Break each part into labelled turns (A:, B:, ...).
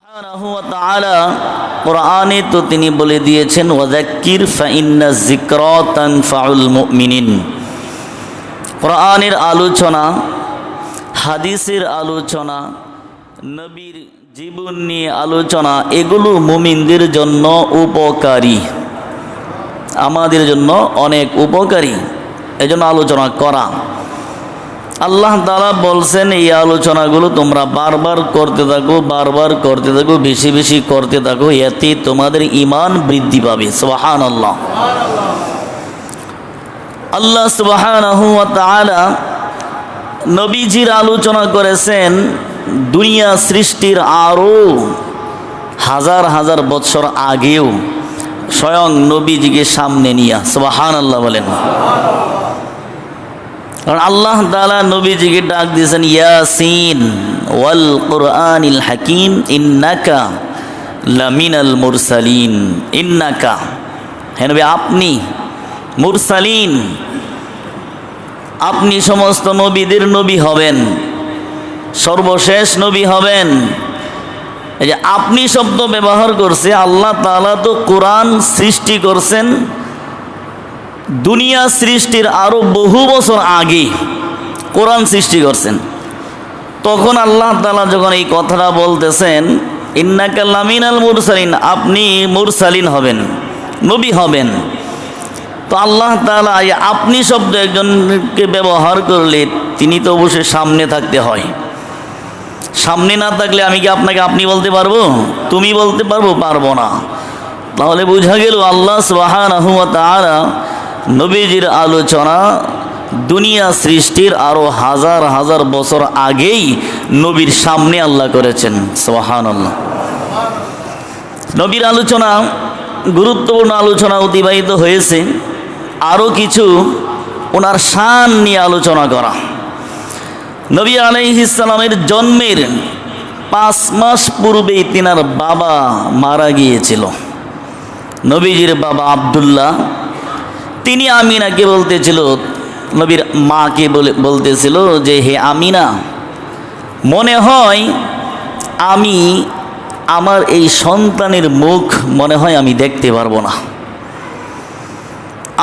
A: সুবহানাহু ওয়া তাআলা কোরআনে তো তিনি বলে দিয়েছেন ওয়াযাক্কির ফাইন্না যিকরা তানফাউল মুমিনিন। কোরআনের আলোচনা, হাদিসের আলোচনা, নবীর জীবন নিয়ে আলোচনা, এগুলো মুমিনদের জন্য উপকারী, আমাদের জন্য অনেক উপকারী, এজন্য আলোচনা করা। আল্লাহ তাআলা বলছেন এই আলোচনাগুলো তোমরা বারবার করতে থাকো, বারবার করতে থাকো, বেশি বেশি করতে থাকো, এতে তোমাদের ঈমান বৃদ্ধি পাবে। সুবহানাল্লাহ। আল্লাহ সুবহানাহু ওয়া তাআলা নবীজির আলোচনা করেছেন দুনিয়া সৃষ্টির আরও হাজার হাজার বছর আগেও, স্বয়ং নবীজিকে সামনে নিয়ে। সুবহানাল্লাহ বলেন। কারণ আল্লাহ তাআলা নবীজিকে ডাক দিয়েছেন ইয়াসিন ওয়াল কুরআনিল হাকিম ইন্নাকা লামিনাল মুরসালিন। ইন্নাকা, হে নবী আপনি মুরসালিন, আপনি সমস্ত নবীদের নবী হবেন, সর্বশেষ নবী হবেন। এই যে আপনি শব্দ ব্যবহার করছে, আল্লাহ তাআলা তো কোরআন সৃষ্টি করছেন দুনিয়া সৃষ্টির আরো বহু বছর আগে কোরআন সৃষ্টি করছেন। তখন আল্লাহ তাআলা যখন এই কথাটা বলতেছেন ইন্নাকা লামিনাল মুরসালিন, আপনি মুরসালিন হবেন, নবী হবেন, তো আল্লাহ তাআলা আপনি শব্দ একজনকে ব্যবহার করলে তিনি তো অবশ্যই সামনে থাকতে হয়। সামনে না থাকলে আমি কি আপনাকে আপনি বলতে পারবো? তুমি বলতে পারবো? পারবো না। তাহলে বোঝা গেল আল্লাহ সুবহানাহু ওয়া তাআলা নবীজির আলোচনা দুনিয়া সৃষ্টির আরো হাজার হাজার বছর আগেই নবীর সামনে আল্লাহ করেছেন। সুবহানাল্লাহ। নবীর আলোচনা, গুরুত্বপূর্ণ আলোচনা অতিবাহিত হয়েছে। আরও কিছু ওনার শান নিয়ে আলোচনা করা। নবী আলাইহিস সালামের জন্মের 5 মাস পূর্বেই তিনার বাবা মারা গিয়েছিল। নবীজির বাবা আব্দুল্লাহ, তিনি আমিনাকে বলতেছিল, নবীর মাকে বলতেছিল যে হে আমিনা, মনে হয় আমি আমার এই সন্তানের মুখ মনে হয় আমি দেখতে পারবো না।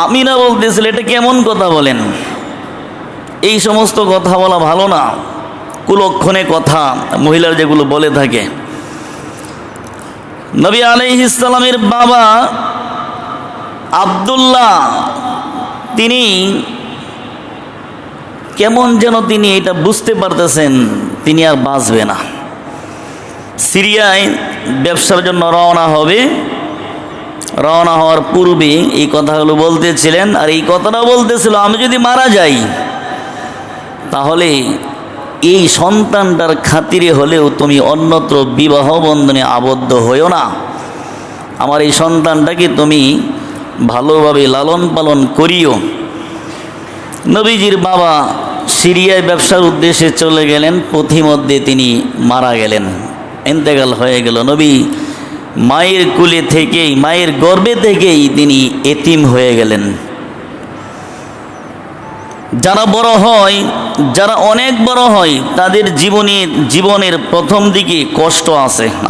A: আমিনা বলতেছিল এটা কেমন কথা বলেন, এই সমস্ত কথা বলা ভালো না, কুলক্ষণে কথা মহিলার যেগুলো বলে থাকে। নবী আলাইহিস সালামের বাবা আব্দুল্লাহ তিনি কেমন যেন তিনি এটা বুঝতে পারতেছেন তিনি আর বাঁচবে না। সিরিয়ায় ব্যবসার জন্য রওনা হবে, রওনা হওয়ার পূর্বে এই কথাগুলো বলতেছিলেন। আর এই কথাটা বলতেছিল আমি যদি মারা যাই তাহলে এই সন্তানটার খাতিরে হলেও তুমি অন্যত্র বিবাহ বন্ধনে আবদ্ধ হইও না, আমার এই সন্তানটাকে তুমি ভালোভাবে লালন পালন করিও। নবীজির বাবা সিরিয়ায় ব্যবসার উদ্দেশ্যে চলে গেলেন, পথিমধ্যে তিনি মারা গেলেন, ইন্তেকাল হয়ে গেল। নবী মায়ের কুলে থেকেই, মায়ের গর্ভে থেকেই তিনি এতিম হয়ে গেলেন। যারা বড় হয়, যারা অনেক বড় হয়, তাদের জীবনের প্রথম দিকে কষ্ট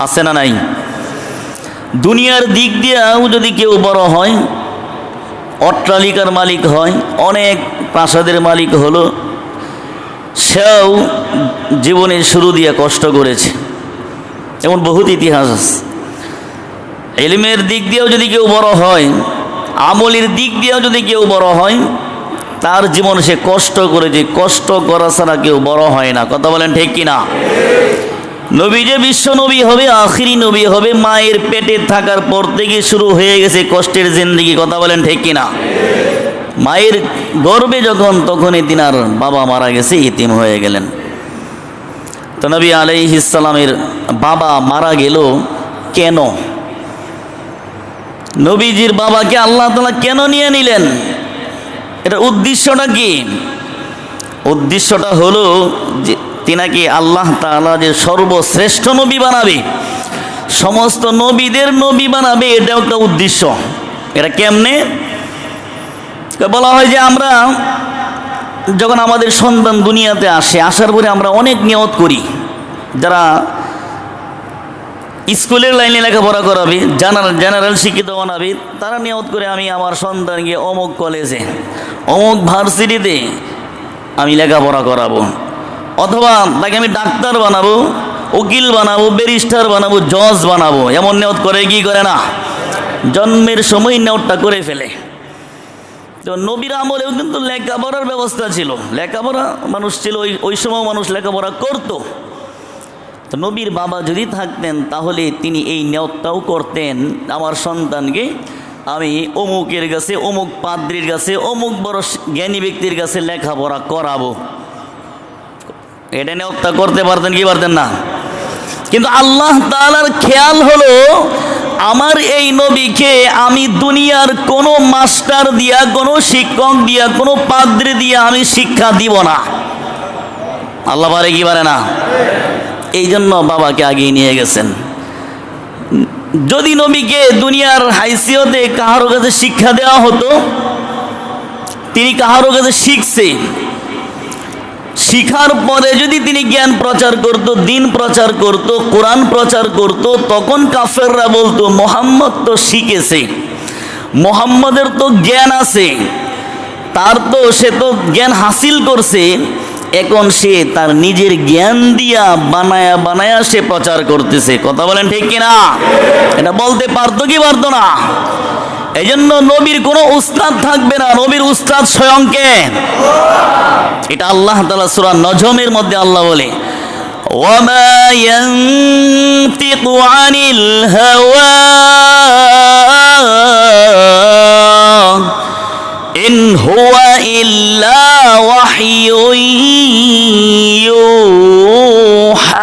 A: আছে না নাই? দুনিয়ার দিক দিয়েও যদি কেউ বড় হয়, অট্টালিকার মালিক হয়, অনেক প্রাসাদের মালিক হলো, সেও জীবনের শুরু দিয়ে কষ্ট করেছে, এমন বহুত ইতিহাস আছে। ইলমের দিক দিয়েও যদি কেউ বড় হয়, আমলের দিক দিয়েও যদি কেউ বড় হয়, তার জীবন সে কষ্ট করেছে, কষ্ট করা ছাড়া কেউ বড় হয় না। কথা বলেন ঠিক কিনা? নবী যে বিশ্ব নবী হবে, আখিরি নবী হবে, মায়ের পেটে থাকার পর থেকে শুরু হয়ে গেছে কষ্টের জিন্দেগি। কথা বলেন ঠিক কিনা? মায়ের গর্ভে যখন, তখনই তিনার বাবা মারা গেছে, ইতিম হয়ে গেলেন। তো নবী আলাইহিস সালামের বাবা মারা গেল কেন? নবীজির বাবাকে আল্লাহ তাআলা কেন নিয়ে নিলেন? এটা উদ্দেশ্যটা কি? উদ্দেশ্যটা হলো যে তিনাকে আল্লাহ তাআলা যে সর্বশ্রেষ্ঠ নবী বানাবে, সমস্ত নবীদের নবী বানাবে, এটাও একটা উদ্দেশ্য। এটা কেমনে? বলা হয় যে আমরা যখন আমাদের সন্তান দুনিয়াতে আসে, আসার পরে আমরা অনেক নিয়ত করি। যারা স্কুলের লাইনে লেখাপড়া করাবি, জেনারেল শিক্ষিত বানাবি, তারা নিয়ত করে আমি আমার সন্তানকে অমুক কলেজে অমুক ভার্সিটিতে আমি লেখাপড়া করাবো, অথবা তাকে আমি ডাক্তার বানাবো, উকিল বানাবো, ব্যারিস্টার বানাবো, জজ বানাবো, এমন নিয়ত করে কি করে না? জন্মের সময় নিয়তটা করে ফেলে। তো নবীর আমলেও কিন্তু লেখাপড়ার ব্যবস্থা ছিল, লেখাপড়া মানুষ ছিল, ওই সময় মানুষ লেখাপড়া করতো। তো নবীর বাবা যদি থাকতেন তাহলে তিনি এই নিয়তটাও করতেন, আমার সন্তানকে আমি অমুকের কাছে, অমুক পাদ্রির কাছে, অমুক বড় জ্ঞানী ব্যক্তির কাছে লেখাপড়া করাবো। এটা নিয়তটা করতে পারতেন কি পারতেন না? কিন্তু আল্লাহ তাআলার খেয়াল হলো আমার এই নবীকে আমি দুনিয়ার কোনো মাস্টার দিয়া, কোনো শিক্ষক দিয়া, কোনো পাদ্রী দিয়া আমি শিক্ষা দিব না। আল্লাহ পারে কি পারে না? এই জন্য বাবাকে আগিয়ে নিয়ে গেছেন। যদি নবীকে দুনিয়ার হাইসিয়তে কাহারো কাছে শিক্ষা দেওয়া হতো, তিনি কাহারো কাছে শিখছে, শিখার পরে যদি তিনি জ্ঞান প্রচার করত, দিন প্রচার করত, কোরআন প্রচার করত, তখন কাফেররা বলতো মুহাম্মদ তো শিখেছে, মুহাম্মদের তো জ্ঞান আছে, সে তো জ্ঞান হাসিল করছে, এখন সে তার নিজের জ্ঞান দিয়া বানায়া বানায়া সে প্রচার করতেছে। কথা বলেন ঠিক কিনা? এটা বলতে পারতো কি পারতো না? এই জন্য নবীর কোনো উস্তাদ থাকবে না, নবীর উস্তাদ স্বয়ং কে? এটা আল্লাহ তাআলা সূরা নজমের মধ্যে আল্লাহ বলে, ওয়ামা ইয়ানতিকু আনিল হাওয়া ইন হুয়া ইল্লা ওয়াহয়ুন ইউহা।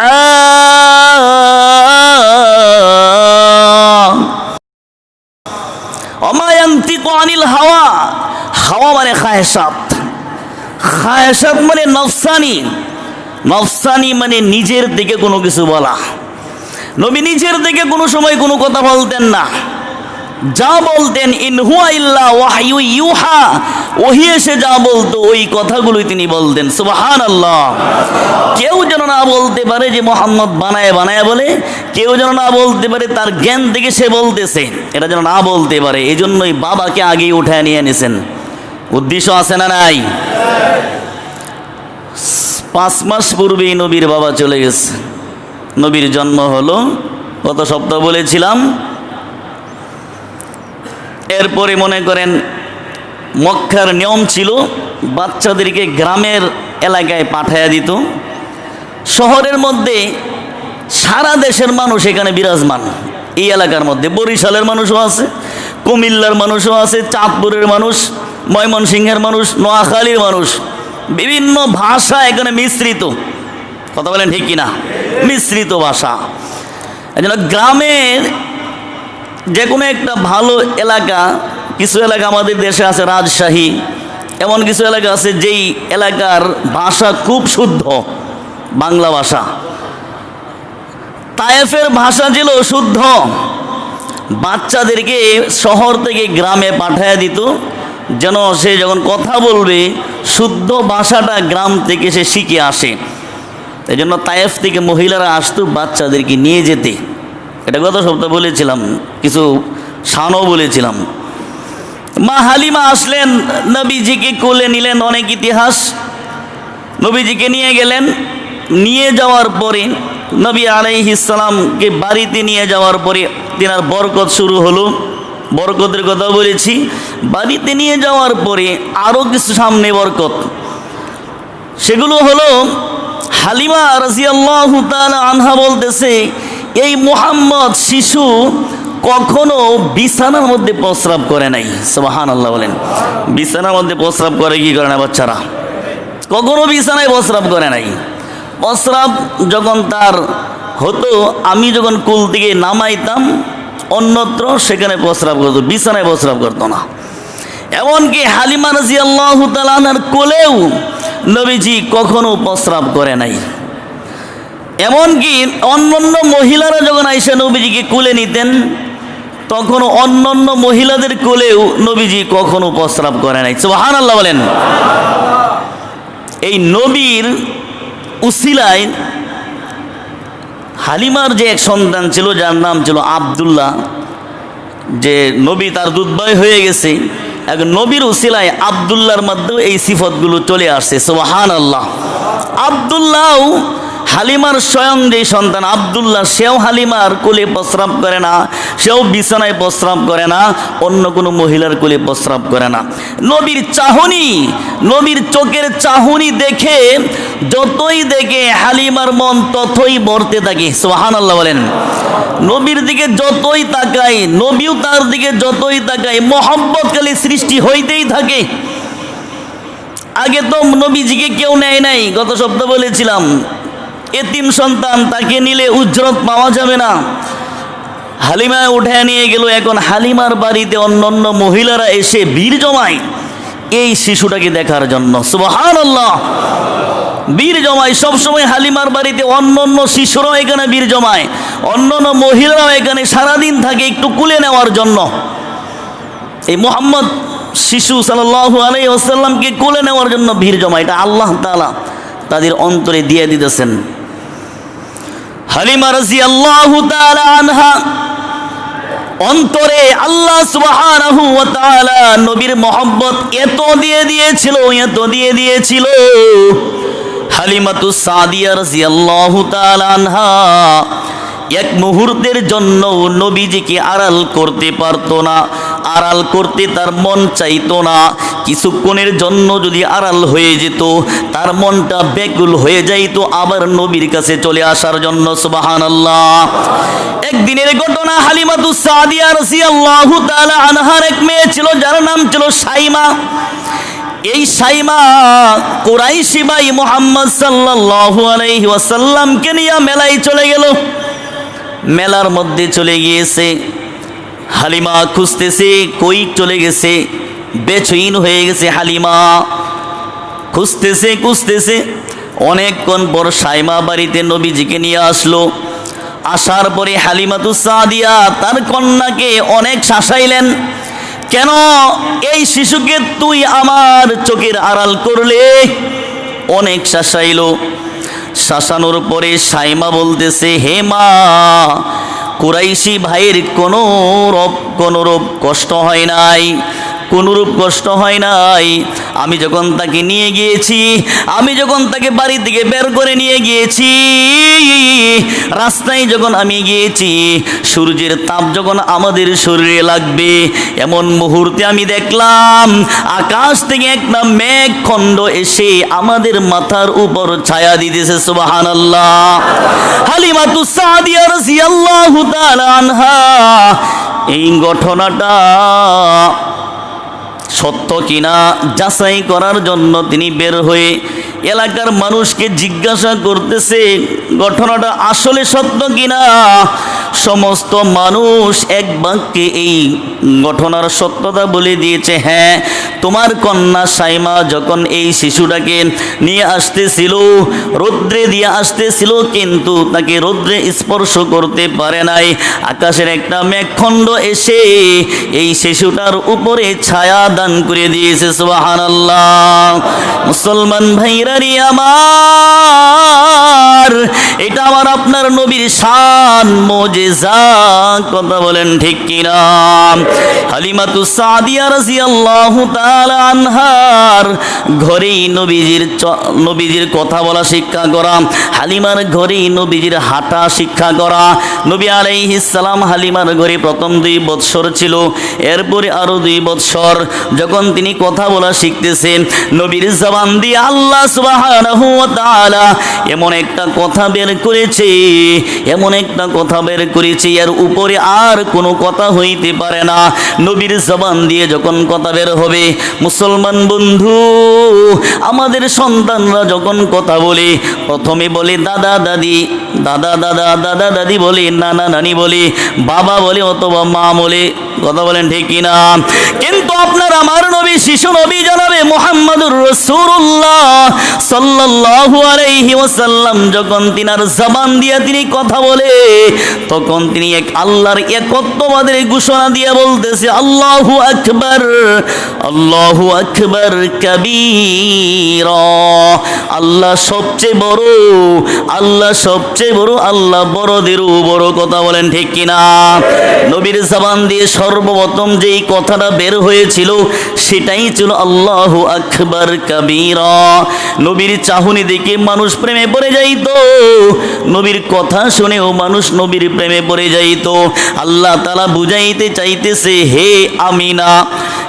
A: ওয়ামা ইয়ানতিকু আনিল হাওয়া, হাওয়া মানে খায়সাত, খায়সাত মানে নফসানি, নফসানি মানে নিজের দিকে কোনো কিছু বলা। নবী নিজের দিকে কোনো সময় কোনো কথা বলতেন না, যা বলতেন ইন হুয়া ইল্লা ওয়াহয়ু ইউহা, ওহী এসে যা বলতো ওই কথাগুলোই তিনি বলতেন। সুবহানাল্লাহ। কেউ যেন না বলতে পারে যে মুহাম্মদ বানায় বানায় বলে, কেউ যেন না বলতে পারে তার জ্ঞান থেকে সে বলতেছে, এটা যেন না বলতে পারে। এই জন্যই বাবাকে আগেই উঠায় নিয়ে নিয়েছেন। উদ্দেশ্য আছে না নাই? 5 মাস পূর্বেই নবীর বাবা চলে গেছে। নবীর জন্ম হলো গত সপ্তাহ বলেছিলাম। এরপরে মনে করেন মক্কার নিয়ম ছিল বাচ্চাদেরকে গ্রামের এলাকায় পাঠাইয়া দিত। শহরের মধ্যে সারা দেশের মানুষ এখানে বিরাজমান, এই এলাকার মধ্যে বরিশালের মানুষও আছে, কুমিল্লার মানুষও আছে, চাঁদপুরের মানুষ, ময়মনসিংহের মানুষ, নোয়াখালীর মানুষ, বিভিন্ন ভাষা এখানে মিশ্রিত। কথা বলেন ঠিক কিনা? মিশ্রিত ভাষা। এই জন্য গ্রামের যে কোনো একটা ভালো এলাকা, কিছু এলাকা আমাদের দেশে আছে রাজশাহী, এমন কিছু এলাকা আছে যেই এলাকার ভাষা খুব শুদ্ধ বাংলা ভাষা। তায়েফের ভাষা ছিল শুদ্ধ, বাচ্চাদেরকে শহর থেকে গ্রামে পাঠায় দিত, যেন সে যখন কথা বলবে শুদ্ধ ভাষাটা গ্রাম থেকে সে শিখে আসে। এই জন্য তায়েফ থেকে মহিলারা আসতো বাচ্চাদেরকে নিয়ে যেতে। এটা গত সপ্তাহে বলেছিলাম, কিছু শানও বলেছিলাম। মা হালিমা আসলেন, নবীজিকে কোলে নিলেন, অনেক ইতিহাস। নবীজিকে নিয়ে গেলেন, নিয়ে যাওয়ার পরে নবী আলাইহিস সালামকে বাড়িতে নিয়ে যাওয়ার পরে তিনার বরকত শুরু হলো। বরকতের কথা বলেছি। বাড়িতে নিয়ে যাওয়ার পরে আরও কিছু সামনে বরকত, সেগুলো হলো হালিমা রাদিয়াল্লাহু তাআলা আনহা বলতেছে, এই মুহাম্মদ শিশু কখনো বিছানার মধ্যে প্রস্রাব করে নাই। সুবহানাল্লাহ বলেন। বিছানার মধ্যে প্রস্রাব করে কি করে না বাচ্চারা? কখনো বিছানায় প্রস্রাব করে নাই। প্রস্রাব যখন তার হতো, আমি যখন কুল থেকে নামাইতাম অন্যত্র, সেখানে প্রস্রাব করতো, বিছানায় প্রস্রাব করতো না। এমনকি হালিমা রাদিয়াল্লাহু তাআলা আনহার কোলেও নবীজি কখনো প্রস্রাব করে নাই। এমনকি অন্যান্য মহিলারা যখন আইসা নবীজিকে কোলে নিতেন, তখন অন্যান্য মহিলাদের কোলেও নবীজি কখনো প্রস্রাব করে নাই। সুবহানাল্লাহ বলেন। এই নবীর উসিলায় হালিমার যে এক সন্তান ছিল যার নাম ছিল আব্দুল্লাহ, যে নবী তার দুধভাই হয়ে গেছে, এক নবীর উসিলায় আব্দুল্লাহর মধ্যেও এই সিফতগুলো চলে আসছে। সুবহানাল্লাহ। আব্দুল্লাহ হালিমার স্বয়ং যে সন্তান আব্দুল্লাহ, সেও হালিমার কোলে প্রস্রাব করে না, সেও বিছানায় প্রস্রাব করে না, অন্য কোনো মহিলার কোলে প্রস্রাব করে না। নবীর চাহনি, নবীর চোখের চাহনি দেখে যতই দেখে হালিমার মন ততই ভরতে থাকে। সুবহানাল্লাহ বলেন। নবীর দিকে যতই তাকায়, নবীও তার দিকে যতই তাকায়, মহব্বত খালি সৃষ্টি হইতেই থাকে। আগে তো নবীজিকে কেউ নেয় নাই, গত সপ্তাহ বলেছিলাম, এতিম সন্তান, তাকে নিলে উজরত পাওয়া যাবে না। হালিমা উঠে নিয়ে গেল। এখন হালিমার বাড়িতে অন্য মহিলারা এসে ভিড় জমায় এই শিশুটাকে দেখার জন্য। সুবহানাল্লাহ। ভিড় জমায় সবসময় হালিমার বাড়িতে, অন্য শিশুরাও এখানে ভিড় জমায়, অন্য মহিলারাও এখানে সারাদিন থাকে একটু কুলে নেওয়ার জন্য। এই মুহাম্মদ শিশু সাল্লাল্লাহু আলাইহি ওয়াসাল্লামকে কোলে নেওয়ার জন্য ভিড় জমায়। এটা আল্লাহ তাআলা তাদের অন্তরে দিয়ে দিতেছেন। হালিমা রাদিয়াল্লাহু তাআলা আনহা অন্তরে আল্লাহ সুবহানাহু ওয়া তাআলা নবীর মহব্বত এত দিয়ে দিয়েছিল। হালিমাতুস সাদিয়া রাদিয়াল্লাহু তাআলা আনহা এক মুহূর্তের জন্য নবীজিকে আড়াল করতে পারতো না, আড়াল করতে তার মন চাইতো না। কিছুক্ষণের জন্য যদি আড়াল হয়ে যেত, তার মনটা ব্যাকুল হয়ে যাইতো আবার নবীর কাছে চলে আসার জন্য। সুবহানাল্লাহ। একদিনের ঘটনা, হালিমাতুস সাদিয়া রাদিয়াল্লাহু তাআলা আনহার এক মেয়ে ছিল যার নাম ছিল সাইমা। এই সাইমা কুরাইশি ভাই মুহাম্মদ সাল্লাল্লাহু আলাইহি ওয়াসাল্লামকে নিয়ে মেলায় চলে গেল। মেলার মধ্যে চলে গিয়েছে, হালিমা খুঁজতেছে কই চলে গেছে, বেচৈন হয়ে গেছে হালিমা। খুঁজতেছে অনেকক্ষণ পর সাইমা বাড়িতে নবীজিকে নিয়ে আসলো। আসার পরে হালিমাতুস সাদিয়া তার কন্যাকে অনেক শাসাইলেন, কেন এই শিশুকে তুই আমার চোখের আড়াল করলে? অনেক শাসাইলো। শাসানোর পরে সাইমা বলতেছে, হে মা, কুরাইশি ভাইয়ের কোনোরূপ কষ্ট হয় নাই, কোনোরূপ কষ্ট হয় নাই। আমি যখন তাকে নিয়ে গিয়েছি, আমি যখন তাকে বাড়ি থেকে বের করে নিয়ে গিয়েছি, রাস্তায় যখন আমি গিয়েছি, সূর্যের তাপ যখন আমাদের শরীরে লাগবে, এমন মুহূর্তে আমি দেখলাম আকাশ থেকে একটা মেঘ খণ্ড এসে আমাদের মাথার উপর ছায়া দিতেছে। সুবহানাল্লাহ। হালিমাতুস সাদিয়া রাদিয়াল্লাহু তাআলা আনহা এই ঘটনাটা সত্য কিনা যাচাই করার জন্য তিনি বের হয়ে এলাকার মানুষকে জিজ্ঞাসা করতেছে ঘটনাটা আসলে সত্য কিনা। সমস্ত মানুষ এক বাক্যে এই ঘটনার সত্যতা বলে দিয়েছে, হ্যাঁ, তোমার কন্যা সাইমা যখন এই শিশুটাকে নিয়ে আসতেছিল, রৌদ্রে দিয়ে আসতেছিল, কিন্তু তাকে রৌদ্রে স্পর্শ করতে পারে নাই। আকাশের একটা মেঘখণ্ড এসে এই শিশুটার উপরে ছায়া দান করে দিয়েছে। সুবহানাল্লাহ। মুসলমান ভাইরারি আমার, এটা আমার আপনার নবীর শান, মুজিজা। কথা বলেন ঠিক কিনা? হালিমাতুস সাদিয়া রাদিয়াল্লাহু তাআলা আনহার ঘরেই নবীজির কথা বলা শিক্ষা করা, হালিমার ঘরেই নবীজির হাঁটা শিক্ষা করা। নবী আলাইহিস সালাম হালিমার ঘরে প্রথম 2 বৎসর ছিল, এরপরে আরো 2 বৎসর যখন তিনি কথা বলা শিখতেছেন, নবীর জবান দিয়ে আল্লাহ সুবহানাহু ওয়া তাআলা এমন একটা কথা বের করেছে, এর উপরে আর কোনো কথা হইতে পারে না। নবীর জবান দিয়ে যখন কথা বের হবে, মুসলমান বন্ধু, আমাদের সন্তানরা যখন কথা বলে, প্রথমে বলে দাদা দাদি, দাদা দাদি বলে, নানা নানি বলে, বাবা বলে, অথবা মা বলে। কথা বলেন ঠিক কিনা? কিন্তু আপনার আমার নবী, শিশু নবী জনাবে মুহাম্মদুর রাসূলুল্লাহ সাল্লাল্লাহু আলাইহি ওয়াসাল্লাম যখন তিনার জবান দিয়ে তিনি কথা বলে, তখন তিনি এক আল্লাহর একত্ববাদের ঘোষণা দিয়ে বলতেছে, আল্লাহু আকবার, আল্লাহু আকবার কাবীরা। আল্লাহ সবচেয়ে বড়, আল্লাহ সবচেয়ে বড়, আল্লাহ বড়দেরও বড়। কথা বলেন ঠিক কিনা? নবীর জবান দিয়ে সর্বপ্রথম যেই কথাটা বের হয়েছিল সেটাই ছিল আল্লাহু আকবার কাবীরা। নবীর চাহনি দেখে মানুষ প্রেমে পড়ে যাইতো, নবীর কথা শুনেও মানুষ নবীর প্রেমে পড়ে যাইতো। আল্লাহ তাআলা বুঝাইতে চাইতেছে, হে আমিনা,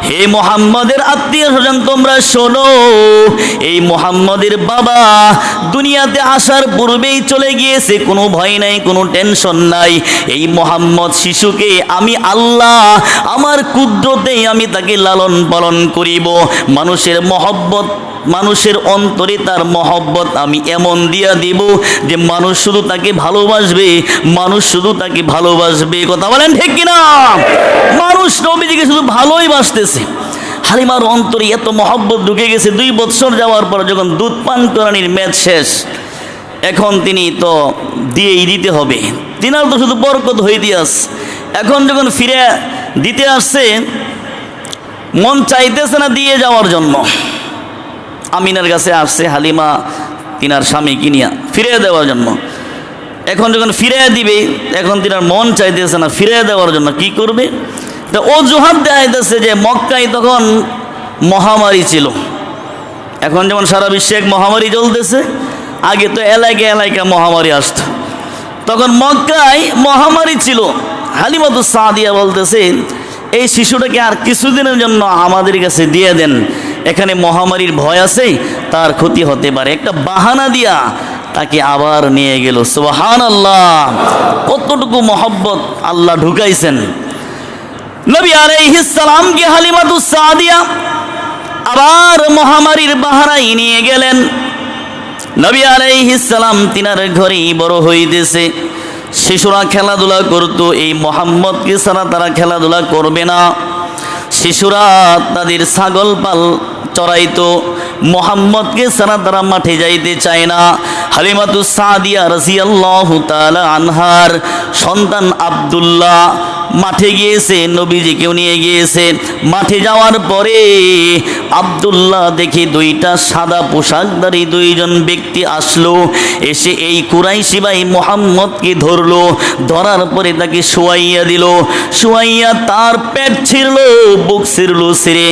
A: হে মুহাম্মদের আত্মীয় স্বজন, তোমরা শোনো, এই মুহাম্মদের বাবা দুনিয়াতে আসার পূর্বেই চলে গিয়েছে, কোনো ভয় নাই, কোনো টেনশন নাই। এই মুহাম্মদ শিশুকে আমি আল্লাহ আমার কুদরতেই আমি তাকে লালন পালন করিব। মানুষের মহব্বত, মানুষের অন্তরে তার মহব্বত আমি এমন দিয়া দিব যে মানুষ শুধু তাকে ভালোবাসবে, মানুষ শুধু তাকে ভালোবাসবে। কথা বলেন ঠিক কিনা? মানুষ নবীজিকে শুধু ভালোই বাসতেছে। হালিমার অন্তরে এত মহব্বত ঢুকে গেছে, 2 বছর যাওয়ার পর যখন দুধ পান করানির মেয়াদ শেষ, এখন তিনি তো দিয়েই দিতে হবে, তিনার তো শুধু বরকত হয়ে দিয়ে আস। এখন যখন ফিরে দিতে আসছে, মন চাইতেছে না দিয়ে যাওয়ার জন্য। আমিনার কাছে আসছে হালিমা তিনার স্বামী কিনিয়া ফিরে দেওয়ার জন্য। এখন যখন ফিরে দিবে, এখন তিনার মন চাইতেছে না ফিরে দেওয়ার জন্য। কি করবে? অজুহাত দেখাইতেছে যে মক্কায় তখন মহামারী ছিল। এখন যেমন সারা বিশ্বে এক মহামারী চলতেছে, আগে তো এলাকায় এলাকায় মহামারী আসতো, তখন মক্কায় মহামারী ছিল। হালিমাতুস সাদিয়া বলতেছে, এই শিশুটাকে আর কিছুদিনের জন্য আমাদের কাছে দিয়ে দেন, এখানে মহামারীর ভয় আছে, তার ক্ষতি হতে পারে। একটা বাহানা দিয়া তাকে আবার নিয়ে গেল। সুবহানাল্লাহ, কতটুকু মহব্বত আল্লাহ ঢুকাইছেন। নবী আলাইহিস সালামকে হালিমাতুস সাদিয়া আবার মহামারীর বাহানায় নিয়ে গেলেন। নবী আলাইহিস সালাম তিনার ঘরেই বড় হইতেছে। শিশুরা খেলাধুলা করতো, এই মুহাম্মদকে ছাড়া তারা খেলাধুলা করবে না। শিশুরা তাদের ছাগল পাল চড়াইতো, মুহাম্মদকে ছাড়া তারা মাঠে যাইতে চায় না। হালিমাতুস সাদিয়া রাদিয়াল্লাহু তাআলা আনহার সন্তান আব্দুল্লাহ মাঠে গিয়েছে, নবীজিকেও নিয়ে গিয়েছে। মাঠে যাওয়ার পরে আব্দুল্লাহ দেখে 2টা সাদা পোশাকধারী 2জন ব্যক্তি আসলো, এসে এই কুরাইশি ভাই মুহাম্মদকে ধরলো। ধরার পরে তাকে শোয়াইয়া দিল, শোয়াইয়া তার পেট ছিঁড়লো, বুক ছিঁড়লো, ছিঁড়ে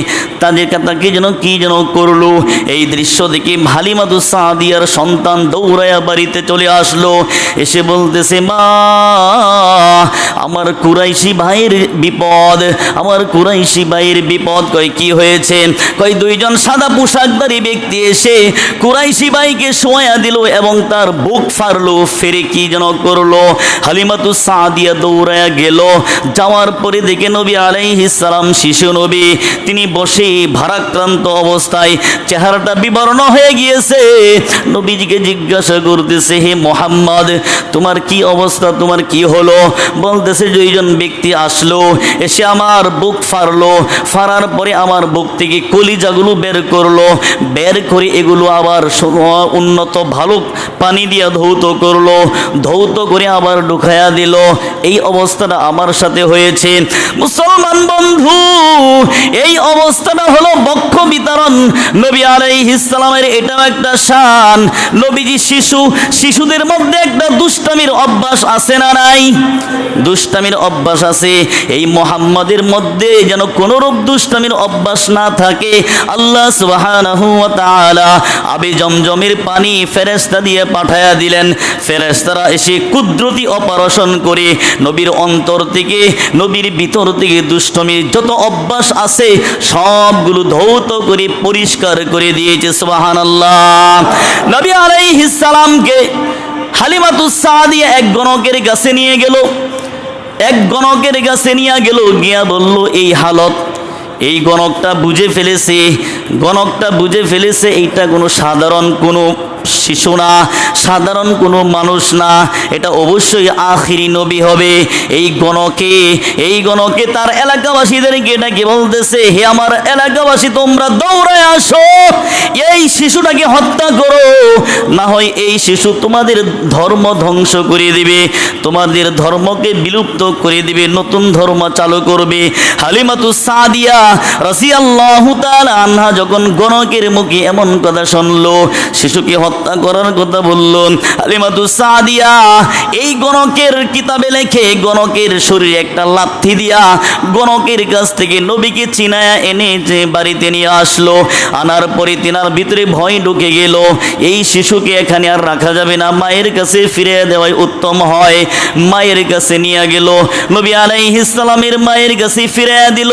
A: তাকে যেন কি যেন করলো। এই দৃশ্য দেখে হালিমাতুস সাদিয়ার সন্তান দৌড়াইয়া বাড়িতে চলে আসলো, এসে বলতেছে, মা, আমার কুরাইশি ভাইয়ের বিপদ, আমার কুরাইশি ভাইয়ের বিপদ। কয় কি হয়েছে? কয় 2জন সাদা পোশাকধারী ব্যক্তি এসে কুরাইশি ভাইকে শোয়া দিল এবং তার বুক ফাড়লো, ফেরে কি যেন করলো। হালিমাতুস সাদিয়া দৌড়ায়া গেল, যাওয়ার পরে দেখে নবী আলাইহিস সালাম, শিশু নবী, তিনি বসে ভারাক্রান্ত অবস্থায়, চেহারাটা বিবর্ণ হয়ে গিয়েছে। নবীজিকে জিজ্ঞাসা করতেছে, হে মুহাম্মদ, তোমার কি অবস্থা, তোমার কি হলো? বলতেছে, 2জন ব্যক্তি আসলো, এসে আমার বুক ফাড়লো, ফাড়ার পরে আমার বুক থেকে কলিজাগুলো বের করলো, বের করে এগুলো আবার উন্নত ভালো পানি দিয়ে ধৌত করলো, ধৌত করে আবার ঢুকাইয়া দিল। এই অবস্থাটা আমার সাথে হয়েছে। মুসলমান বন্ধু, এই অবস্থাটা হলো বক্ষ বিতরণ। নবী আলাইহিস সালামের এটাও একটা শান। নবীজি শিশুদের মধ্যে একটা দুষ্টামির অভ্যাস আছে না নাই? দুষ্টামির অভ্যাস আছে। এই মুহাম্মাদের মধ্যে যেন কোনরূপ দুষ্টামির অভ্যাস না থাকে, আল্লাহ সুবহানাহু ওয়া তাআলা আবে জমজমের পানি ফেরেশতা দিয়ে পাঠায়া দিলেন। ফেরেশতারা এসে কুদরতি অপারেশন করে নবীর অন্তর থেকে, নবীর ভিতর থেকে দুষ্টমির যত অভ্যাস আছে সবগুলো ধৌত করে পরিষ্কার করে দিয়েছে। সুবহানাল্লাহ। নবী আলাইহিস সালামকে হালিমাতুস সাদিয়া এক গণকের কাছে নিয়ে গেল, এক গণকের কাছে নিয়ে গেল, গিয়া বলল, এই হালত, এই গণকটা বুঝে ফেলেছে এইটা কোনো সাধারণ কোনো শিশু না, সাধারণ কোনো মানুষ না, এটা অবশ্যই আখিরি নবী হবে। এই গণকে তার এলাকাবাসীদেরকে ডাকে বলতেছে, হে আমার এলাকাবাসী, তোমরা দৌড়ায় আসো, এই শিশুটাকে হত্যা করো, না হয় এই শিশু তোমাদের ধর্ম ধ্বংস করে দিবে, তোমাদের ধর্মকে বিলুপ্ত করে দিবে, নতুন ধর্ম চালু করবে। হালিমাতুস সাদিয়া রাদিয়াল্লাহু তাআলা আনহা যখন গণকের মুখে এমন কথা শুনলো, শিশুকে হত্যা করার কথা বলল, হালিমাতুস সাদিয়া এই গণকের কিতাবে লেখে গণকের শরীরে একটা লাথি দিয়া গণকের কাছ থেকে নবীকে চিনায়া এনে যে বাড়িতে নিয়ে আসলো। আনার পরে তিনার ভিতরে ভয় ঢুকে গেল, এই শিশুকে এখানে আর রাখা যাবে না, মায়ের কাছে ফিরে দেওয়াই উত্তম হয়। মায়ের কাছে নিয়ে গেল, নবী আলাইহিস সালামের মায়ের কাছে ফিরে দিল।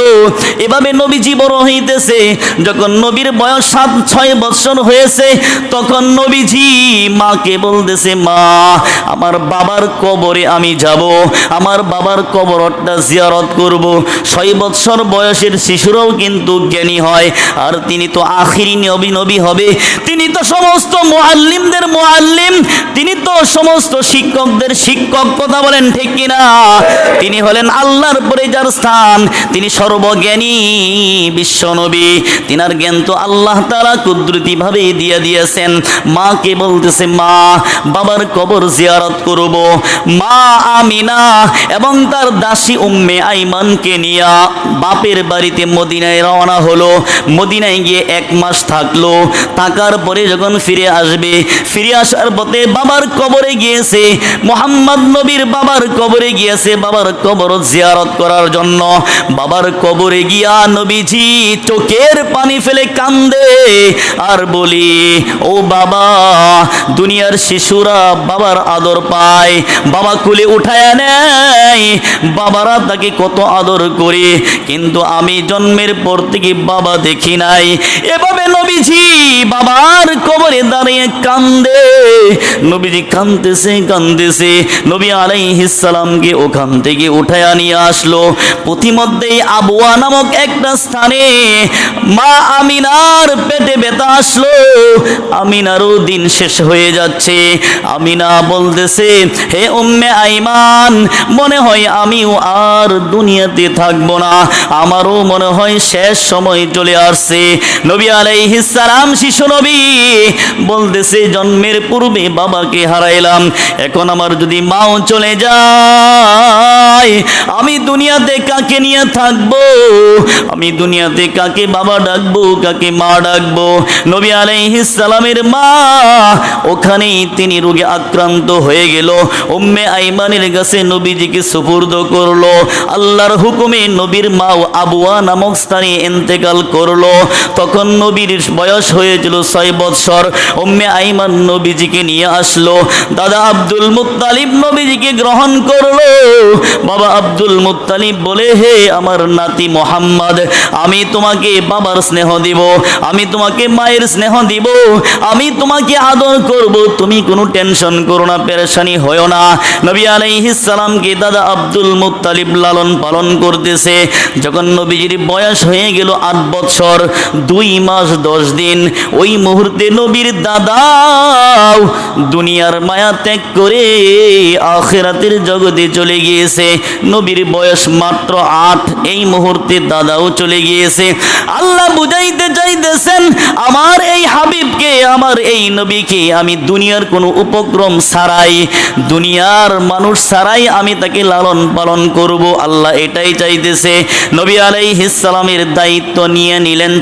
A: এভাবে নবীজি বড় হইতেছে। যখন নবীর বয়স 7-6 বছর হয়েছে, তখন নবীজি মাকে বলতেছে, মা, আমার বাবার কবরে আমি যাব, আমার বাবার কবরটা জিয়ারত করব। 6 বছর বয়সের শিশুরাও কিন্তু জ্ঞানী হয়, আর তিনি তো আখিরি নবী হবে, তিনি তো সমস্ত মুআল্লিমদের মুআল্লিম, তিনি তো সমস্ত শিক্ষকদের শিক্ষক। কথা বলেন ঠিক কিনা? তিনি হলেন আল্লাহর পরে যার স্থান, তিনি সর্বজ্ঞানী বিশ্ব নবী, তিনার জ্ঞান তো আল্লাহ তাআলা কুদরতিভাবে দিয়ে দিয়েছেন। মাকে বলতেছে, মা, বাবার কবর জিয়ারত করব। মা আমিনা এবং তার দাসী উম্মে আইমানকে নিয়ে বাপের বাড়িতে মদিনায় রওনা হলো। মদিনায় গিয়ে 1 মাস থাকলো। থাকার পরে যখন ফিরে আসবে, ফিরে আসার পথে বাবার কবরে গিয়েছে, মুহাম্মদ নবীর বাবার কবরে গিয়েছে, বাবার কবর জিয়ারত করার জন্য। বাবার কবরে গিয়া নবীজি চোখের পানি ফেলে কান্দে আর বলি, ও বাবা, দুনিয়ার শিশুরা বাবার আদর পায়, বাবা কুলে উঠায় নেয়, বাবারা তাকে কত আদর করে, কিন্তু আমি জন্মের পর থেকে বাবা দেখি নাই। এভাবে নবীজি বাবার কবরে দাঁড়িয়ে কান্দে। নবীজি কান্দতেছে। নবী আলাইহিস সালামকে ওখান থেকে উঠায় নিয়ে আসলো। প্রতিমধ্যেই আবওয়া নামক একটা স্থানে মা আমিনার পেটে ব্যথা আসলো। আমিনারও দিন শেষ হয়ে যাচ্ছে। আমিনা বলতেছে, হে উম্মে আইমান, মনে হয় আমিও আর দুনিয়াতে থাকবো না, আমারও মনে হয় শেষ সময় চলে আসছে। নবী আলাইহিস সালাম শিশু নবী বলতেছে, জন্মের পূর্বে বাবাকে হারাইলাম, এখন আমার যদি মাও চলে যায়, আমি দুনিয়াতে কাকে নিয়ে থাকবো? আমি দুনিয়াতে কাকে বাবা ডাকবো, কাকে মা ডাকবো? নবী আলাইহিস সালামের মা ওখানেই তিনি রোগে আক্রান্ত হয়ে গেল। উম্মে আইমানের কাছে নবীজিকে সুপুর্দ করলো। আল্লাহর হুকুমে নবীর মাও আবওয়া নামক স্থানে ইন্তেকাল করলো। তখন নবীর বয়স হয়েছিল 6 বছর। উম্মে আইমান নবীজিকে নিয়ে আসলো। দাদা আব্দুল মুত্তালিব নবীজিকে গ্রহণ করলো। বাবা আব্দুল মুত্তালিব বলে, হে আমার নাতি মোহাম্মদ, আমি তোমাকে বাবার স্নেহ দিব, আমি তোমাকে মায়ের স্নেহ দিব, আমি তোমাকে আদর করব, তুমি কোনো টেনশন করো না, পেরেশানি হয়ো না। নবী আলাইহিস সালামকে দাদা আব্দুল মুত্তালিব লালন পালন করতেছে। যখন নবীজির বয়স হয়ে গেল 8 বছর 2 মাস 10 দিন, ওই মুহূর্তে নবীর দাদাও দুনিয়ার মায়া ত্যাগ করে আখিরাতের জগতে চলে গিয়েছে। নবীর বয়স মাত্র 8, এই মুহূর্তে দাদাও চলে গিয়েছে। আল্লাহ বুঝাইতে চাইতেছেন, আমার এই হাবিবকে, আমার এই নবীকে আমি দুনিয়ার কোনো উপক্রম ছাড়াই, দুনিয়ার মানুষ ছাড়াই আমি তাকে লালন পালন করব। আল্লাহ এটাই চাইতেছে। নবী আলাইহিস সালামের দায়িত্ব নিয়ে নিলেন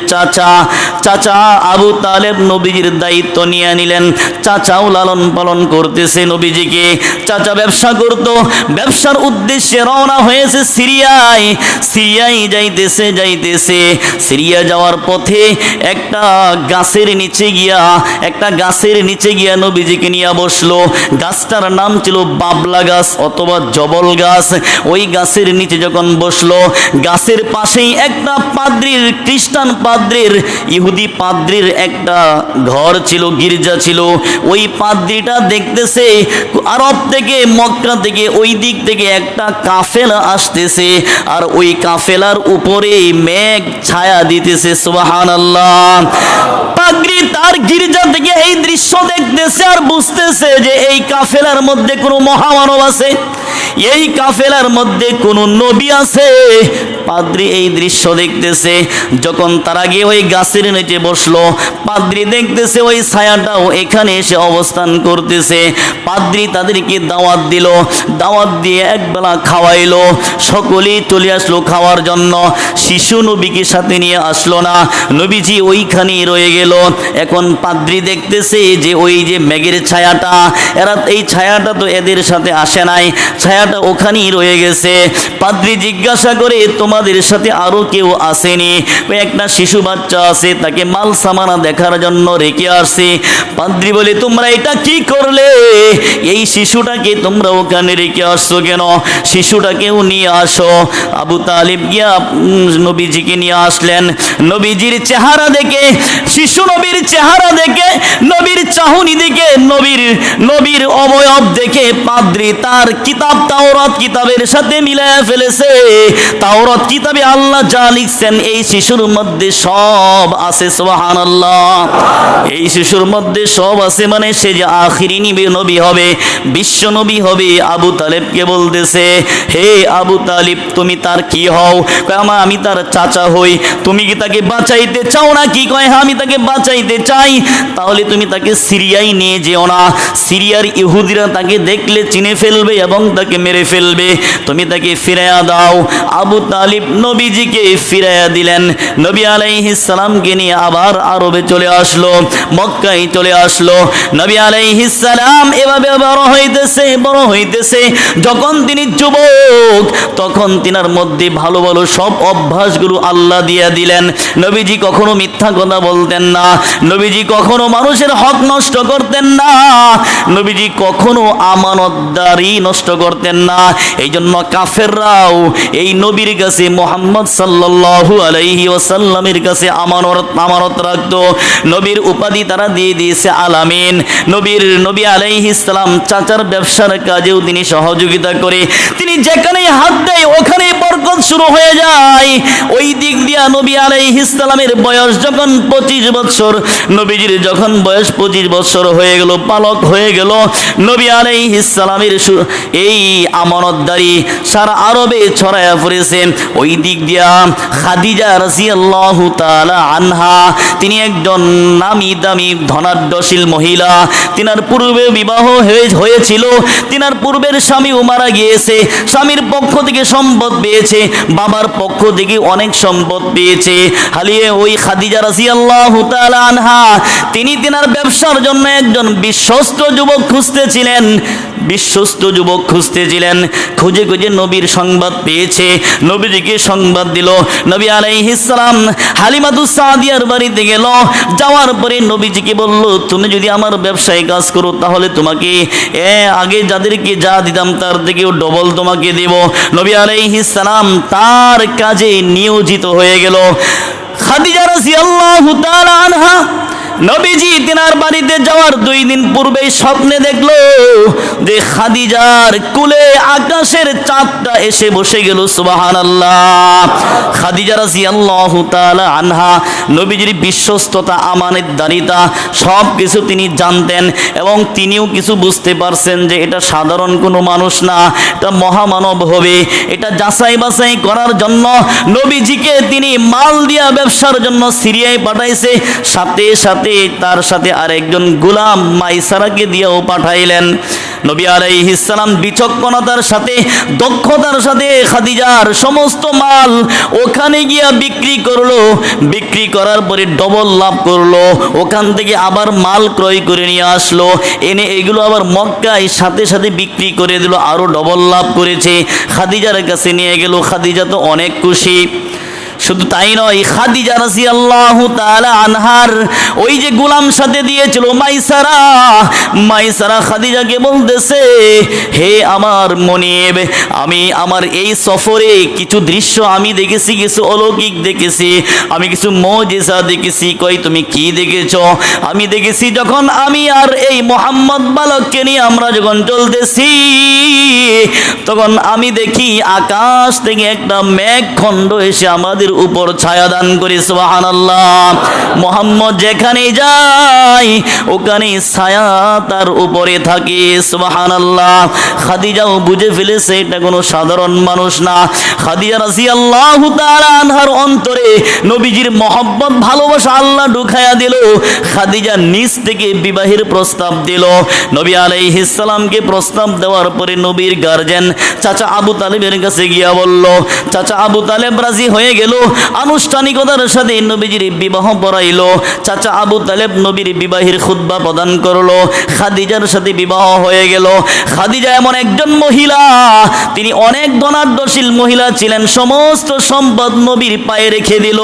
A: চাচা আবু তালেব, নবীজির দায়িত্ব নিয়ে নিলেন। চাচাও লালন পালন করতেছে নবীজিকে। চাচা ব্যবসা করত, ব্যবসার উদ্দেশ্যে রওনা হয়েছে সিরিয়ায় যাইতেছে। সিরিয়া যাওয়ার পথে একটা গাছের নিচে গিয়া নবীজিকে নিয়ে বসলো। গাছটার নাম ছিল বাবলা গাছ অথবা জবল গাছ। ওই গাছের নিচে যখন বসলো, গাছের পাশেই একটা খ্রিস্টান পাদ্রির, ইহুদি ইহুদি পাদ্রির একটা ঘর ছিল, গির্জা ছিল। ওই পাদ্রিটা দেখতেছে আরব থেকে, মক্কা থেকে, ওই দিক থেকে একটা কাফেলা আসতেছে, আর ওই কাফেলার উপরে মেঘ ছায়া দিতেছে। সুবহানাল্লাহ। পাদ্রি তার গির্জা থেকে এই দৃশ্য দেখতেছে আর বুঝতেছে যে এই কাফেলার মধ্যে কোনো মহামানব আছে, এই কাফেলার মধ্যে কোন নবী আছে। পাদ্রি এই দৃশ্য দেখতেছে। যখন তারা গিয়ে ওই গাছের নিচে বসলো, পাদ্রি দেখতেছে ওই ছায়াটাও এখানে এসে অবস্থান করতেছে। পাদ্রি তাদেরকে দাওয়াত দিল, দাওয়াত দিয়ে একবেলা খাওয়াইলো। সকলেই চলে আসলো খাওয়ার জন্য। শিশু নবীকে সাথে নিয়ে আসলো না, নবীজি ওইখানেই রয়ে গেল। এখন পাদ্রি দেখতেছে যে ওই যে মেঘের ছায়াটা, এরা এই ছায়াটা তো এদের সাথে আসে নাই, ছায়াটা ওখানেই রয়ে গেছে। পাদ্রি জিজ্ঞাসা করে, তোমাদের সাথে আরো কেউ আসেনি? একটা শিশু বাচ্চা আছে, তাকে মাল সামানা দেখার জন্য রেখে আসছে। পাদ্রি বলে, তোমরা এটা কি করলে? এই শিশুটাকে তোমরা ওখানে রেখে আসছো কেন? শিশুটাকেও নিয়ে আসো। আবু তালিব গিয়া নবীজিকে নিয়ে আসলেন। নবীজির চেহারা দেখে, শিশু নবীর চেহারা দেখে, নবীর চাহনি দেখে, নবীর অবয়ব দেখে পাদ্রি তার কিতাব তাওরাত কিতাবের সাথে মিলায়া ফেলেছে। তাওরাত কিতাবে আল্লাহ যা লিখছেন এই শিশুর মধ্যে সব আছে। সুবহানাল্লাহ। এই শিশুর মধ্যে সব আছে, মানে সে যে আখিরি নবী হবে, বিশ্ব নবী হবে। আবু তালেবকে বলতেছে, হে আবু তালিব, তুমি তার কি হও? কয়, আমি তার চাচা হই। তুমি কি তাকে বাঁচাইতে চাও না কি? কয়, হ্যাঁ আমি তাকে বাঁচাইতে চাই। তাহলে তুমি তাকে সিরিয়ায় নিয়ে যেও না, সিরিয়ার ইহুদিরা তাকে দেখলে চিনে ফেলবে এবং তাকে মেরে ফেলবে। তুমি তাকে ফিরাইয়া দাও। আবু তালিব নবীজিকে ফিরাইয়া দিলেন। নবী আলাইহিস সালামকে নিয়ে আবার আরবে চলে আসলো, মক্কায় চলে আসলো। নবী আলাইহিস সালাম এভাবে বড় হইতেছে। যখন তিনি যুবক, তখন তিনার মধ্যে ভালো ভালো সব অভ্যাসগুলো আল্লাহ দিয়া দিলেন। নবীজি কখনো মিথ্যা কথা বলতেন না, নবীজি কখনো মানুষের হক নষ্ট করতেন না, নবীজি কখনো আমানতদারি নষ্ট করতেন না। এই জন্য কাফেররাও এই নবীর কাছে, মুহাম্মদ সাল্লাল্লাহু আলাইহি ওয়াসাল্লামের কাছে আমানত রাখতো। নবীর উপাধি তারা দিয়ে দিয়েছে আলামিন। নবী আলাইহিস সালাম চাচার ব্যবসার কাজেও তিনি সহযোগিতা করে, তিনি যেখানেই হাত দেয় ওখানেই বরকত শুরু হয়ে যায়। ওই দিক দিয়া নবী আলাইহিস সালামের বয়স যখন 25 বছর, নবীজির যখন বয়স 25 বছর হয়ে গেল, পালক হয়ে গেল, নবী আলাইহিস সালামের এই আমানতদারি সারা আরবে ছড়ায়া পড়েছে। ওই দিক দিয়া খাদিজা রাদিয়াল্লাহু তাআলা আনহা, তিনি একজন নামি দামি ধনাঢ্যশীল মহিলা। তিনার পূর্বে বিবাহ হয়েছিল, তিনার পূর্বের স্বামীও মারা গিয়েছে। স্বামীর পক্ষ থেকে সম্পদ পেয়েছে, বাবার পক্ষ থেকে অনেক সম্পদ পেয়েছে। হালিয়ে ওই খাদিজা রাদিয়াল্লাহু তাআলা আনহা, তিনি তিনার ব্যবসার জন্য একজন বিশ্বস্ত যুবক খুঁজতেছিলেন। খুঁজে নবীর সংবাদ পেয়েছে, নবীজিকে সংবাদ দিল। নবী আলাইহিস সালাম হালিমাতুস সাদিয়ার বাড়িতে গেল। যাওয়ার পরে নবীজিকে বলল, তুমি যদি আমার ব্যবসায় কাজ করো তাহলে তোমাকে আগে যাদেরকে যা দিতাম তার থেকেও ডবল তোমাকে দেব। নবী আলাইহিস সালাম তার কাজে নিয়োজিত হয়ে গেল। খাদিজা রাদিয়াল্লাহু তাআলা আনহা নবীজি তিনার বাড়িতে যাওয়ার 2 দিন পূর্বেই স্বপ্নে দেখলো যে খাদিজার কুলে আকাশের চাঁদটা এসে বসে গেল। সুবহানাল্লাহ। খাদিজা রাদিয়াল্লাহু তাআলা আনহা নবীজির বিশ্বস্ততা, আমানতদারিতা সব কিছু তিনি জানতেন এবং তিনিও কিছু বুঝতে পারছেন যে এটা সাধারণ কোনো মানুষ না, এটা মহামানব হবে। এটা যাচাই বাছাই করার জন্য নবীজিকে তিনি মাল দিয়া ব্যবসার জন্য সিরিয়ায় পাঠাইছে। সাথে সাথে তার সাথে আরেকজন গোলাম মাইসারাকে দিয়েও পাঠাইলেন। নবী আলাইহিস সালাম বিচক্ষণতার সাথে, দক্ষতার সাথে খাদিজার সমস্ত মাল ওখানে গিয়া বিক্রি করলো। বিক্রি করার পরে ডবল লাভ করলো। ওখান থেকে আবার মাল ক্রয় করে নিয়ে আসলো, এনে এগুলো আবার মক্কায় সাথে সাথে বিক্রি করে দিল, আরো ডবল লাভ করেছে। খাদিজার কাছে নিয়ে গেল। খাদিজা তো অনেক খুশি। শুধু তাই নয়, খাদিজা রাদিয়াল্লাহু তাআলা আনহার ওই যে গোলাম সাথে দিয়েছিল মাইসারা, মাইসারা খাদিজাকে বলতেছে, হে আমার মনিব, আমি আমার এই সফরে কিছু দৃশ্য আমি দেখেছি, কিছু অলৌকিক দেখেছি, আমি কিছু মুজিজা দেখেছি। কই তুমি কি দেখেছো? আমি দেখেছি যখন আমি আর এই মুহাম্মদ বালককে নিয়ে আমরা যখন চলতেছি, তখন আমি দেখি আকাশ থেকে একটা মেঘখণ্ড এসে আমাদের উপর ছায়া দান করে। সুবহানাল্লাহ। মুহাম্মদ যেখানে যায় ওখানে ছায়া তার উপরে থাকে। সুবহানাল্লাহ। খাদিজাও বুঝে ফেলেছে এটা কোনো সাধারণ মানুষ না। খাদিজা রাদিয়াল্লাহু তাআলা আনহার অন্তরে নবীজির মহব্বত ভালোবাসা আল্লাহ ঢুকায়া দিল। খাদিজা নিজ থেকে বিবাহের প্রস্তাব দিল। নবী আলাইহিস সালামকে প্রস্তাব দেওয়ার পরে নবীর গার্জেন চাচা আবু তালেবের কাছে গিয়া বলল, চাচা আবু তালেব রাজি হয়ে গেল, আনুষ্ঠানিকতার সাথে নবীজির বিবাহ পড়াইলো। চাচা আবু তালেব নবীর বিবাহের খুতবা প্রদান করলো, খাদিজার সাথে বিবাহ হয়ে গেল। খাদিজা এমন একজন মহিলা, তিনি অনেক ধনাঢ্যশীল মহিলা ছিলেন, সমস্ত সম্পদ নবীর পায়ে রেখে দিল।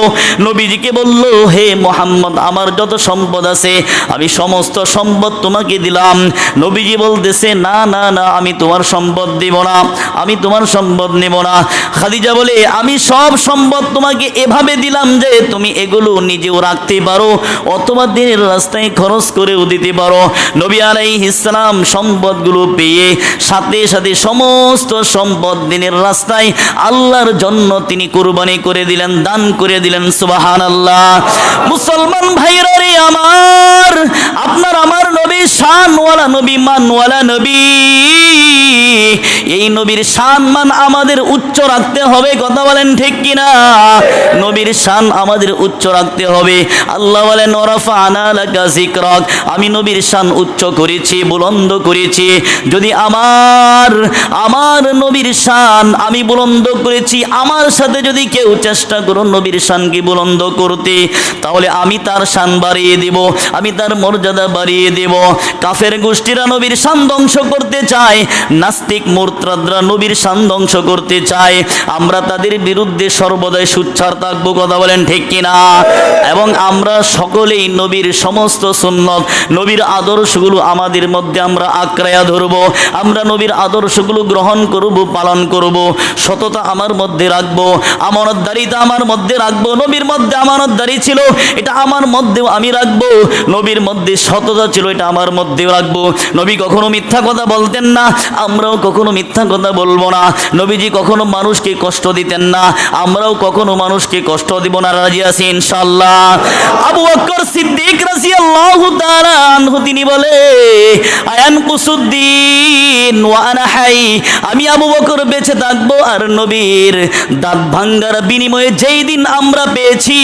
A: নবীজিকে বলল, হে মুহাম্মদ, আমার যত সম্পদ আছে আমি সমস্ত সম্পদ তোমাকে দিলাম। নবীজি বলতেছে, না না না, আমি তোমার সম্পদ দিব না, আমি তোমার সম্পদ নেব না। খাদিজা বলে, আমি সব সম্পদ তোমাকে এভাবে দিলাম যে তুমি এগুলো নিজেও রাখতে পারো অথবা দিনের রাস্তায় খরচ করেও দিতে পারো। নবী আলাইহিস সালাম সম্পদগুলো পেয়ে সাথে সাথে সমস্ত সম্পদ দিনের রাস্তায় আল্লাহর জন্য তিনি কুরবানি করে দিলেন, দান করে দিলেন। সুবহানাল্লাহ। মুসলমান ভাইরা রে আমার, আপনার আমার নবী শানওয়ালা নবী, মানওয়ালা নবী। এই নবীর শান মান আমাদের উচ্চ রাখতে হবে। কথা বলেন ঠিক কিনা? নবীর শান আমাদের উচ্চ রাখতে হবে। আল্লাহ বলেন, ওয়ারাফা'না লাকা যিকরাক, আমি নবীর শান উচ্চ করেছি, বুলন্দ করেছি। যদি আমার নবীর শান আমি বুলন্দ করেছি, আমার সাথে যদি কেউ চেষ্টা করো নবীর শানকে বুলন্দ করতে, তাহলে আমি তার শান বাড়িয়ে দেব, আমি তার মর্যাদা বাড়িয়ে দেব। কাফের গোষ্ঠীরা নবীর শান ধ্বংস করতে চায়, নাস্তিক মুরতাদরা নবীর শান ধ্বংস করতে চায়। আমরা তাদের বিরুদ্ধে সর্বদাই সোচ্চার থাকবো। কথা বলেন ঠিক কিনা? এবং আমরা সকলেই নবীর সমস্ত সুন্নত, নবীর আদর্শগুলো আমাদের মধ্যে আমরা আঁকড়ায়া ধরব। আমরা নবীর আদর্শগুলো গ্রহণ করব, পালন করব। সততা আমার মধ্যে রাখবো, আমানতদারিতা আমার মধ্যে রাখবো। নবীর মধ্যে আমানতদারি ছিল, এটা আমার মধ্যেও আমি রাখবো। নবীর মধ্যে সততা ছিল, এটা আমার মধ্যেও রাখবো। নবী কখনো মিথ্যা কথা বলতেন না, আমরাও কখনো মিথ্যা কথা বলবো না। নবীজি কখনো মানুষকে কষ্ট দিতেন না, আমরাও কখনো মানুষকে কষ্ট দিব না। রাজি আছি ইনশাআল্লাহ। আবু বকর সিদ্দিক রাদিয়াল্লাহু তাআলা আনহু তিনি বলে, আয়ান কুসুদ্দিন ওয়া আনা হাই, আমি আবু বকর বেঁচে থাকবো আর নবীর দাঁত ভাঙ্গার বিনিময়ে যেই দিন আমরা পেয়েছি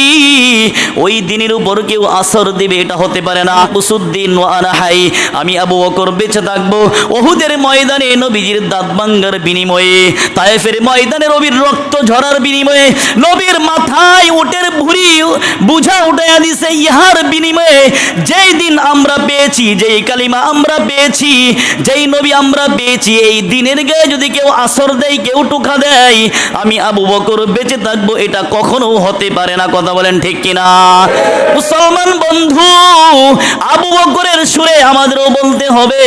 A: ওই দিনের উপর কেউ আসর দিবে এটা হতে পারে না। কুসুদ্দিন ওয়া আনা হাই, আমি আবু বকর বেঁচে থাকবো উহুদের ময়দানে নবীজির দাঁত ভাঙ্গার বিনিময়ে, তায়েফের ময়দানে নবীর রক্ত ঝরার বিনিময়ে, নবীর মাথায় উটের ভুঁড়ি বুঝা উঠাইয়া দিছে, ইহার বিনিময়ে যেই দিন আমরা পেয়েছি, যেই কালিমা আমরা পেয়েছি, যেই নবী আমরা পেয়েছি, এই দিনের গায়ে যদি কেউ আসর দেয়, কেউ টোকা দেয়, আমি আবু বকর বেঁচে থাকবো এটা কখনো হতে পারে না। কথা বলেন ঠিক কিনা? মুসলমান বন্ধু, আবু বকরের সুরে আমাদেরও বলতে হবে,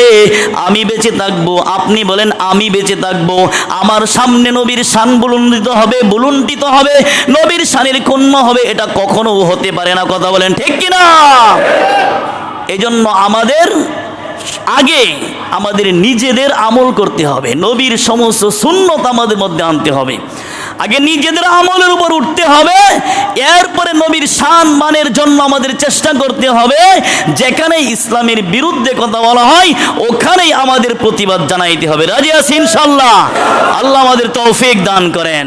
A: আমি বেঁচে থাকবো। আপনি বলেন আমি বেঁচে থাকবো, আমার সামনে নবীর শান বুলন্দিত হবে, বুলন্দিত হবে, নবীর শানের ক্ষুণ্ণ হবে, এটা কখনো হতে পারে না। কথা বলেন ঠিক কিনা? এজন্য আমাদের আগে আমাদের নিজেদের আমল করতে হবে, নবীর সমস্ত সুন্নত আমাদের মধ্যে আনতে হবে। আগে নিজেদের আমলের উপর উঠতে হবে, এরপরে নবীর শান মানের জন্য আমাদের চেষ্টা করতে হবে। যেখানে ইসলামের বিরুদ্ধে কথা বলা হয় ওখানেই আমাদের প্রতিবাদ জানাইতে হবে। রাজি আছি ইনশাআল্লাহ? আল্লাহ আমাদের তৌফিক দান করেন।